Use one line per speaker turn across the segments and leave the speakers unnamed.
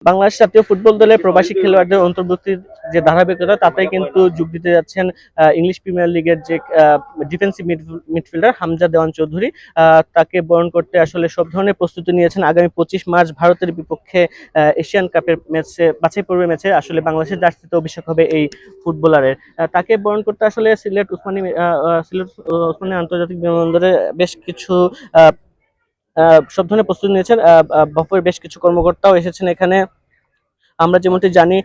বাংলাদেশ জাতীয় ফুটবল দলে প্রবাসী খেলোয়াড়দের অন্তর্ভুক্তির যে ধারাবাহিকতা তাতেই কিন্তু যোগ দিতে যাচ্ছেন ইংলিশ প্রিমিয়ার লিগের যে ডিফেন্সিভ মিডফিল্ডার হামজা দেওয়ান চৌধুরী। তাকে বরণ করতে আসলে সব ধরনের প্রস্তুতি নিয়েছেন। আগামী 25 মার্চ ভারতের বিপক্ষে এশিয়ান কাপের ম্যাচে বাছাই পর্বের ম্যাচে আসলে বাংলাদেশের জার্সিতে অভিষেক হবে এই ফুটবলারের। তাকে বরণ করতে আসলে সিলেট উসমানী আন্তর্জাতিক বিমানবন্দরে বেশ কিছু সব ধরনের প্রস্তুতি নিয়েছেন। বফের বেশ কিছু কর্মকর্তাও এসেছেন এখানে। আমরা যেমনটি জানি,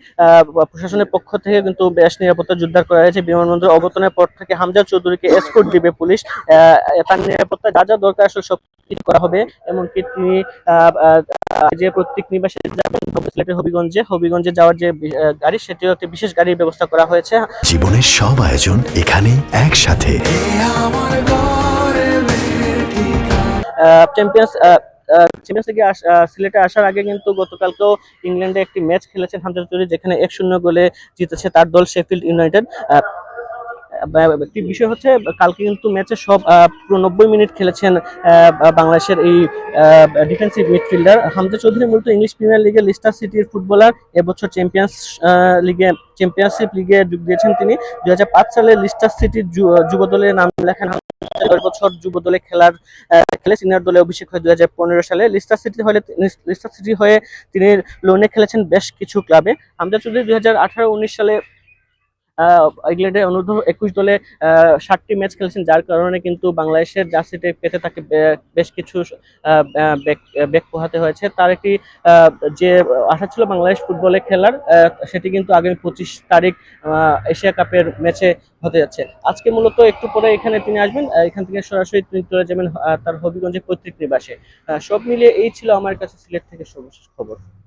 প্রশাসনের পক্ষ থেকে কিন্তু বেশ নিরাপত্তা জোরদার করা হয়েছে। বিমানবন্দর অবতরণের পর থেকে হামজা চৌধুরীকে এসকর্ট দিবে পুলিশ। তার নিরাপত্তা যা যা দরকার আসলে সব কিছু করা হবে। এমনকি তিনি যে প্রত্যেক নিবাসে যাবেন সিলেটের হবিগঞ্জে যাওয়ার যে গাড়ি, সেটিও একটি বিশেষ গাড়ির ব্যবস্থা করা হয়েছে।
জীবনের সব আয়োজন এখানে একসাথে।
চ্যাম্পিয়ন্স লিগে সিলেটে আসার আগে কিন্তু গতকালকেও ইংল্যান্ডে একটি ম্যাচ খেলেছেন হামজা চৌধুরী, যেখানে 1-0 গোলে জিতেছে তার দল শেফিল্ড ইউনাইটেড। একটি বিষয় হচ্ছে, কালকে কিন্তু ম্যাচে সব পুরো 90 মিনিট খেলেছেন বাংলাদেশের এই ডিফেন্সিভ মিডফিল্ডার হামজা চৌধুরী। মূলত ইংলিশ প্রিমিয়ার লিগে লিস্টার সিটির ফুটবলার। এবছর চ্যাম্পিয়নশিপ লিগে যোগ দিয়েছেন তিনি। 2005 সালে লিস্টার সিটির যুব দলের নাম লেখেন। 10 বছর যুব দলে খেলে সিনিয়র দলে অভিষেক হয় 2015 সালে। লিস্টার সিটি হয়ে তিনি লোনে খেলেছেন বেশ কিছু ক্লাবে। হামজা চৌধুরী 2018-19 সালে ইংল্যান্ডের অনূর্ধ্ব-21 দলে 60টি ম্যাচ খেলেছেন, যার কারণে কিন্তু বাংলাদেশের জার্সিতে পেতে তাকে বেশ কিছু ব্যাক পোহাতে হয়েছে। তার একটি যে আশা ছিল বাংলাদেশ ফুটবলে খেলার, সেটি কিন্তু আগামী 25 তারিখ এশিয়া কাপের ম্যাচে হতে যাচ্ছে। আজকে মূলত একটু পরে এখানে তিনি আসবেন। এখান থেকে সরাসরি তিনি চলে যাবেন তার হবিগঞ্জের পৈতৃক নিবাসে। সব মিলিয়ে এই ছিল আমার কাছে সিলেট থেকে সর্বশেষ খবর।